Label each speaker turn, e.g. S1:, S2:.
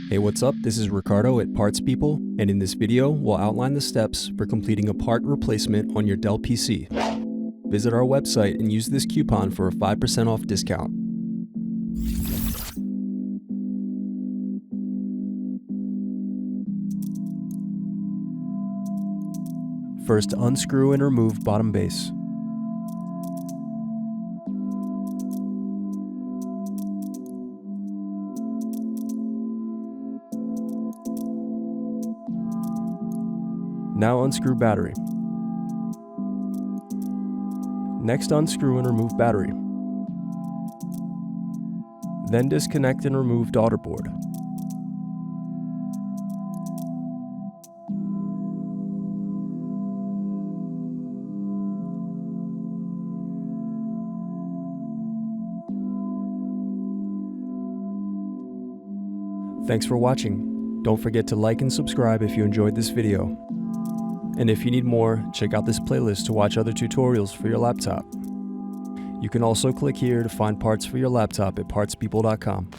S1: Hey, what's up? This is Ricardo at Parts People, and in this video, we'll outline the steps for completing a part replacement on your Dell PC. Visit our website and use this coupon for a 5% off discount. First, unscrew and remove bottom base. Now unscrew battery. Next, unscrew and remove battery. Then disconnect and remove daughterboard. Thanks for watching. Don't forget to like and subscribe if you enjoyed this video. And if you need more, check out this playlist to watch other tutorials for your laptop. You can also click here to find parts for your laptop at partspeople.com.